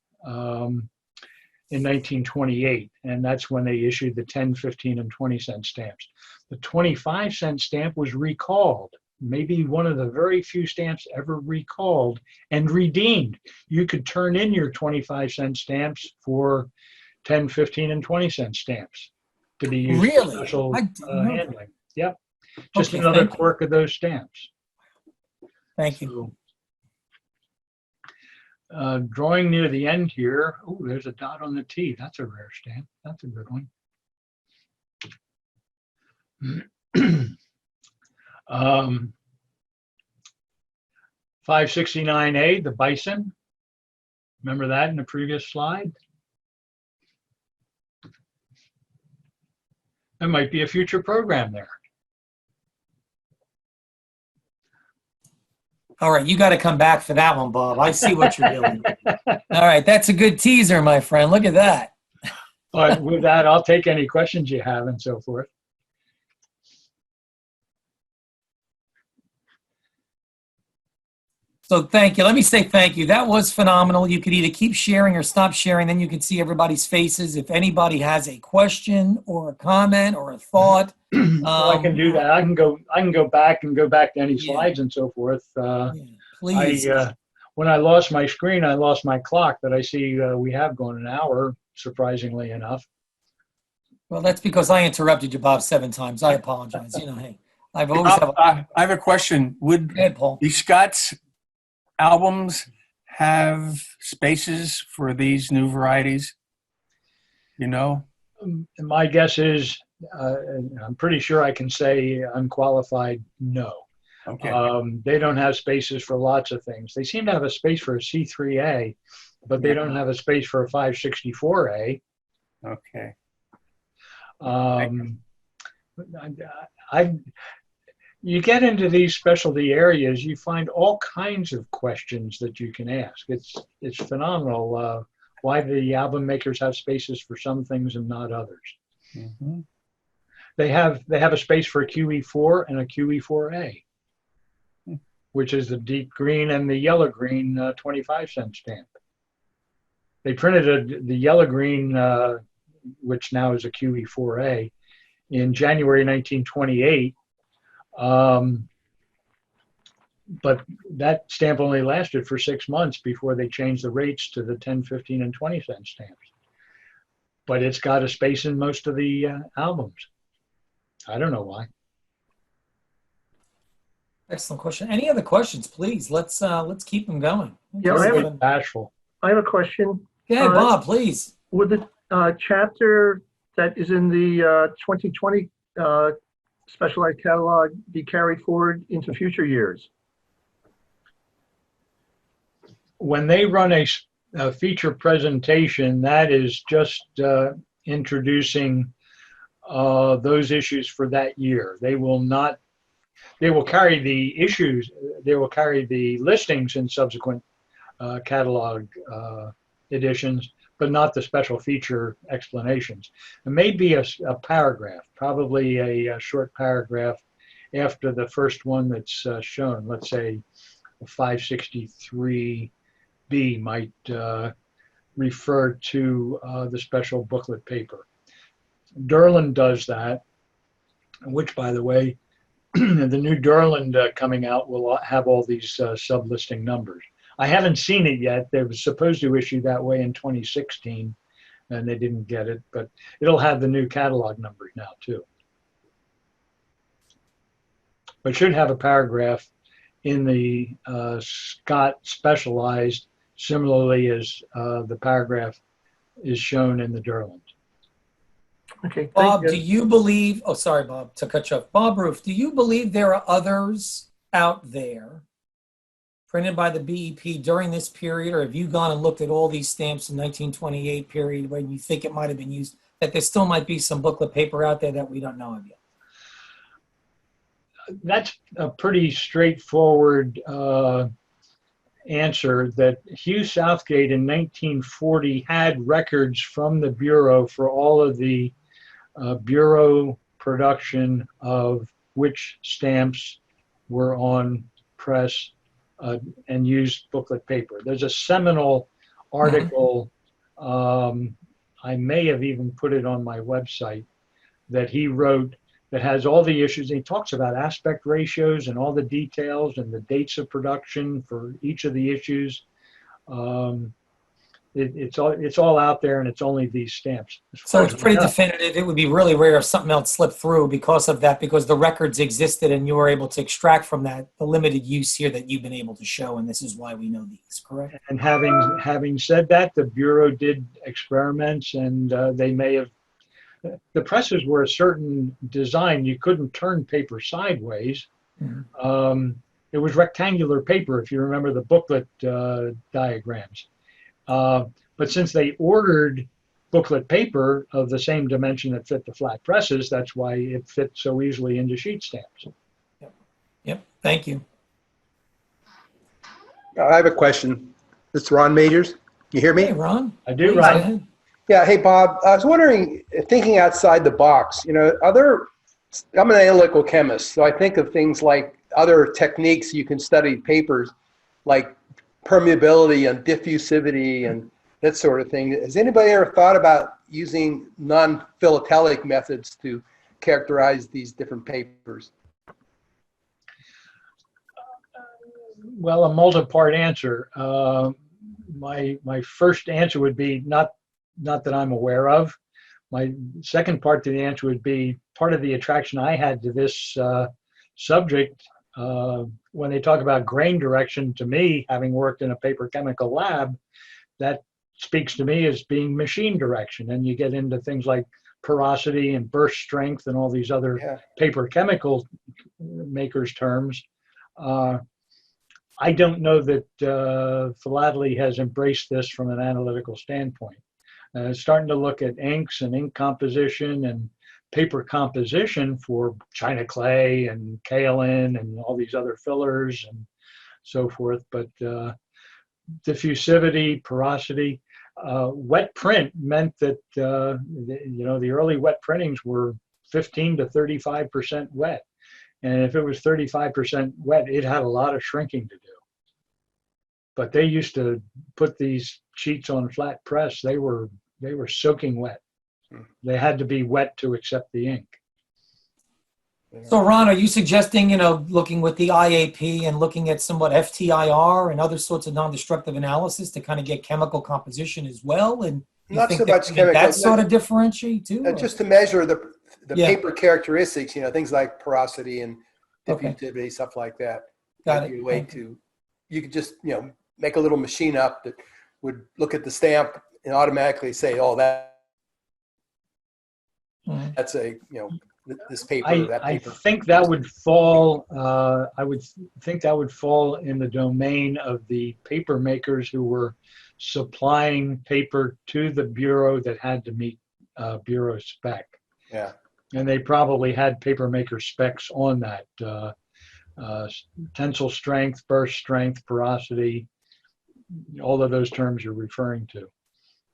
Speaker 1: in 1928, and that's when they issued the 10, 15, and 20 cent stamps. The 25 cent stamp was recalled, maybe one of the very few stamps ever recalled and redeemed. You could turn in your 25 cent stamps for 10, 15, and 20 cent stamps to be used for special handling. Yep. Just another quirk of those stamps.
Speaker 3: Thank you.
Speaker 1: Drawing near the end here, oh, there's a dot on the T. That's a rare stamp. That's a good one. 569A, the bison. Remember that in the previous slide? There might be a future program there.
Speaker 3: All right, you got to come back for that one, Bob. I see what you're doing. All right, that's a good teaser, my friend. Look at that.
Speaker 1: But with that, I'll take any questions you have and so forth.
Speaker 3: So thank you. Let me say thank you. That was phenomenal. You could either keep sharing or stop sharing. Then you can see everybody's faces. If anybody has a question or a comment or a thought.
Speaker 1: Well, I can do that. I can go back to any slides and so forth.
Speaker 3: Please.
Speaker 1: When I lost my screen, I lost my clock, but I see we have gone an hour, surprisingly enough.
Speaker 3: Well, that's because I interrupted you, Bob, 7 times. I apologize. You know, hey, I've always
Speaker 4: I have a question. Would
Speaker 3: Go ahead, Paul.
Speaker 4: the Scott's albums have spaces for these new varieties? You know?
Speaker 1: My guess is, I'm pretty sure I can say unqualified no.
Speaker 4: Okay.
Speaker 1: They don't have spaces for lots of things. They seem to have a space for a C3A, but they don't have a space for a 564A.
Speaker 4: Okay.
Speaker 1: You get into these specialty areas, you find all kinds of questions that you can ask. It's phenomenal why the album makers have spaces for some things and not others.
Speaker 4: Mm-hmm.
Speaker 1: They have a space for a QE4 and a QE4A, which is the deep green and the yellow green 25 cent stamp. They printed the yellow green, which now is a QE4A, in January 1928. But that stamp only lasted for 6 months before they changed the rates to the 10, 15, and 20 cent stamps. But it's got a space in most of the albums. I don't know why.
Speaker 3: Excellent question. Any other questions, please? Let's keep them going.
Speaker 5: Yeah,
Speaker 1: Bashful.
Speaker 5: I have a question.
Speaker 3: Yeah, Bob, please.
Speaker 5: Would the chapter that is in the 2020 Specialized Catalog be carried forward into future years?
Speaker 1: When they run a feature presentation, that is just introducing those issues for that year. They will carry the issues, they will carry the listings in subsequent catalog editions, but not the special feature explanations. It may be a paragraph, probably a short paragraph after the first one that's shown. Let's say 563B might refer to the special booklet paper. Derlin does that, which, by the way, the new Durland coming out will have all these sub-listing numbers. I haven't seen it yet. They were supposed to issue that way in 2016, and they didn't get it, but it'll have the new catalog numbers now too. But should have a paragraph in the Scott Specialized, similarly as the paragraph is shown in the Durland.
Speaker 5: Okay, thank
Speaker 3: Bob,
Speaker 5: you.
Speaker 3: do you believe, oh, sorry, Bob, to cut you off. Bob Rufe, do you believe there are others out there printed by the BEP during this period, or have you gone and looked at all these stamps in 1928 period when you think it might have been used, that there still might be some booklet paper out there that we don't know of yet?
Speaker 1: That's a pretty straightforward answer, that Hugh Southgate in 1940 had records from the Bureau for all of the Bureau production of which stamps were on press and used booklet paper. There's a seminal article, I may have even put it on my website, that he wrote that has all the issues. He talks about aspect ratios and all the details and the dates of production for each of the issues. It's all out there, and it's only these stamps.
Speaker 3: So it's pretty definitive. It would be really rare if something else slipped through because of that, because the records existed and you were able to extract from that the limited use here that you've been able to show, and this is why we know these, correct?
Speaker 1: And having said that, the Bureau did experiments, and they may have, the presses were a certain design. You couldn't turn paper sideways. It was rectangular paper, if you remember the booklet diagrams. But since they ordered booklet paper of the same dimension that fit the flat presses, that's why it fit so easily into sheet stamps.
Speaker 3: Yep. Thank you.
Speaker 6: I have a question. This is Ron Majors. You hear me?
Speaker 3: Hey, Ron.
Speaker 1: I do,
Speaker 3: Please,
Speaker 1: right?
Speaker 3: go ahead.
Speaker 6: Yeah. Hey, Bob. I was wondering, thinking outside the box, I'm an analytical chemist, so I think of things like other techniques you can study papers, like permeability and diffusivity and that sort of thing. Has anybody ever thought about using non-philatelic methods to characterize these different papers?
Speaker 1: Well, a multi-part answer. My first answer would be not that I'm aware of. My second part to the answer would be part of the attraction I had to this subject. When they talk about grain direction, to me, having worked in a paper chemical lab, that speaks to me as being machine direction. And you get into things like porosity and burst strength and all these other paper chemical makers terms. I don't know that Philatelic has embraced this from an analytical standpoint. Starting to look at inks and ink composition and paper composition for China clay and kaolin and all these other fillers and so forth. But diffusivity, porosity, wet print meant that, the early wet printings were 15 to 35% wet. And if it was 35% wet, it had a lot of shrinking to do. But they used to put these sheets on flat press. They were soaking wet. They had to be wet to accept the ink.
Speaker 3: So, Ron, are you suggesting, looking with the IAP and looking at somewhat FTIR and other sorts of non-destructive analysis to kind of get chemical composition as well? And you
Speaker 6: Not
Speaker 3: think
Speaker 6: so much chemical.
Speaker 3: that sort of differentiate too?
Speaker 6: Just to measure the
Speaker 3: Yeah.
Speaker 6: paper characteristics, things like porosity and
Speaker 3: Okay.
Speaker 6: diffusivity, stuff like that.
Speaker 3: Got
Speaker 6: Might be
Speaker 3: it.
Speaker 6: a way you could just, make a little machine up that would look at the stamp and automatically say, oh, that's a, this paper, that
Speaker 1: I
Speaker 6: paper.
Speaker 1: think that would fall. I would think that would fall in the domain of the paper makers who were supplying paper to the Bureau that had to meet Bureau spec.
Speaker 6: Yeah.
Speaker 1: And they probably had paper maker specs on that. Tensile strength, burst strength, porosity, all of those terms you're referring to.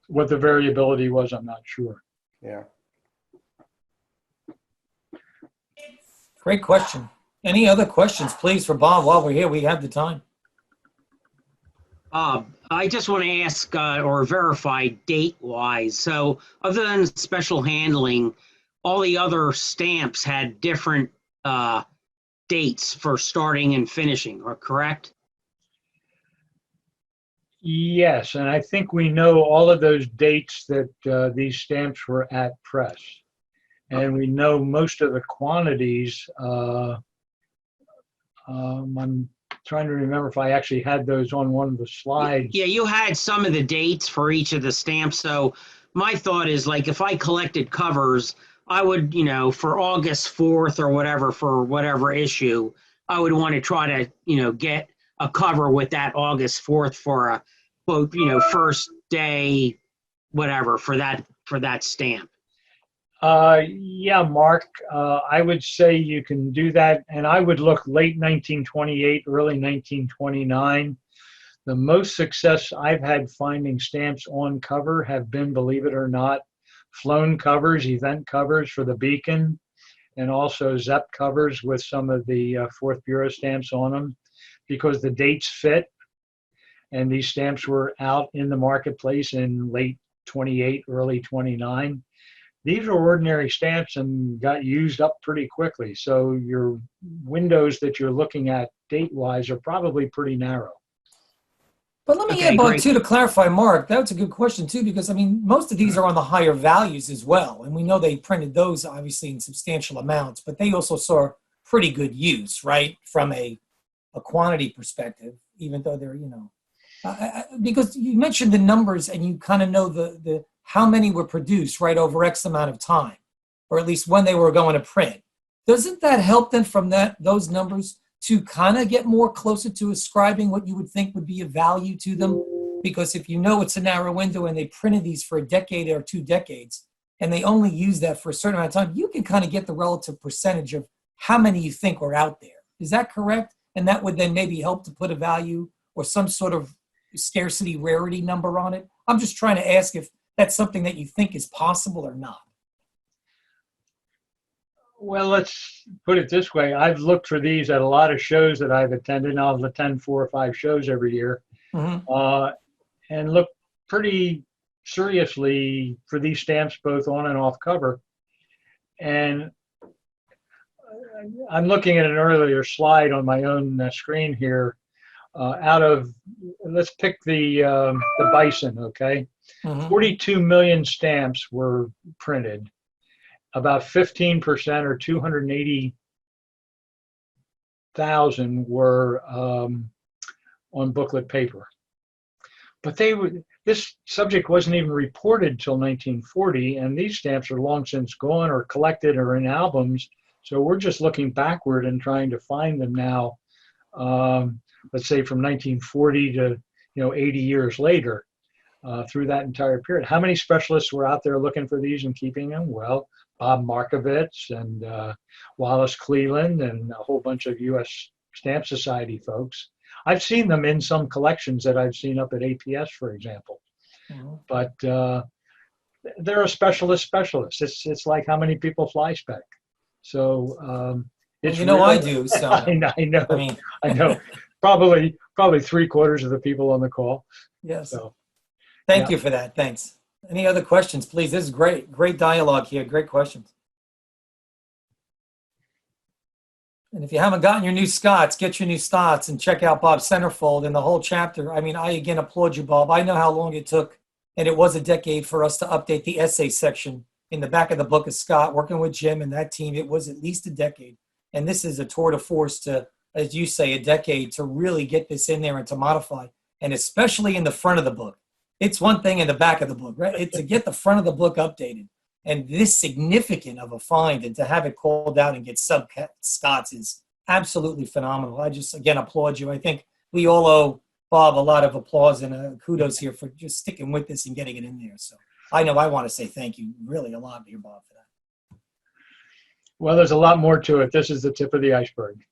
Speaker 1: What the variability was, I'm not sure.
Speaker 6: Yeah.
Speaker 3: Great question. Any other questions, please, for Bob while we're here? We have the time.
Speaker 7: I just want to ask or verify date-wise. So other than special handling, all the other stamps had different dates for starting and finishing, or correct?
Speaker 1: Yes, and I think we know all of those dates that these stamps were at press. And we know most of the quantities. I'm trying to remember if I actually had those on one of the slides.
Speaker 7: Yeah, you had some of the dates for each of the stamps. So my thought is, like, if I collected covers, I would, for August 4th or whatever, for whatever issue, I would want to try to, get a cover with that August 4th for a quote, first day, whatever, for that stamp.
Speaker 1: Yeah, Mark, I would say you can do that. And I would look late 1928, early 1929. The most success I've had finding stamps on cover have been, believe it or not, flown covers, event covers for the Beacon, and also ZEP covers with some of the Fourth Bureau stamps on them, because the dates fit. And these stamps were out in the marketplace in late 28, early 29. These are ordinary stamps and got used up pretty quickly. So your windows that you're looking at date-wise are probably pretty narrow.
Speaker 3: But let me
Speaker 7: Okay,
Speaker 3: add, Bob,
Speaker 7: great.
Speaker 3: too, to clarify, Mark, that's a good question, too, because, I mean, most of these are on the higher values as well. And we know they printed those, obviously, in substantial amounts, but they also saw pretty good use, right, from a quantity perspective, even though they're, because you mentioned the numbers and you kind of know the how many were produced, right, over X amount of time, or at least when they were going to print. Doesn't that help then from those numbers to kind of get more closer to ascribing what you would think would be of value to them? Because if you know it's a narrow window and they printed these for a decade or 2 decades, and they only use that for a certain amount of time, you can kind of get the relative percentage of how many you think are out there. Is that correct? And that would then maybe help to put a value or some sort of scarcity rarity number on it. I'm just trying to ask if that's something that you think is possible or not.
Speaker 1: Well, let's put it this way. I've looked for these at a lot of shows that I've attended. I'll attend 4 or 5 shows every year, and look pretty seriously for these stamps, both on and off cover. And I'm looking at an earlier slide on my own screen here. Let's pick the bison, okay? 42 million stamps were printed. About 15% or 280,000 were on booklet paper. But this subject wasn't even reported till 1940, and these stamps are long since gone or collected or in albums. So we're just looking backward and trying to find them now. Let's say from 1940 to 80 years later, through that entire period. How many specialists were out there looking for these and keeping them? Well, Bob Markovitz and Wallace Cleland and a whole bunch of U.S. Stamp Society folks. I've seen them in some collections that I've seen up at APS, for example. But they're a specialist. It's like how many people fly spec. So it's
Speaker 3: I do. So
Speaker 1: I know. I know. Probably 3/4 of the people on the call.
Speaker 3: Yes.
Speaker 1: So,
Speaker 3: Thank you for that. Thanks. Any other questions, please? This is great. Great dialogue here. Great questions. And if you haven't gotten your new Scots, get your new Scots and check out Bob's centerfold and the whole chapter. I mean, I again applaud you, Bob. I know how long it took, and it was a decade for us to update the essay section in the back of the book of Scott, working with Jim and that team. It was at least a decade. And this is a tour de force to, as you say, a decade to really get this in there and to modify, and especially in the front of the book. It's one thing in the back of the book, right? It's to get the front of the book updated. And this significant of a find, and to have it called out and get sub-Scots is absolutely phenomenal. I just, again, applaud you. I think we all owe Bob a lot of applause and kudos here for just sticking with this and getting it in there. So I know I want to say thank you really a lot here, Bob, for that.
Speaker 1: Well, there's a lot more to it. This is the tip of the iceberg.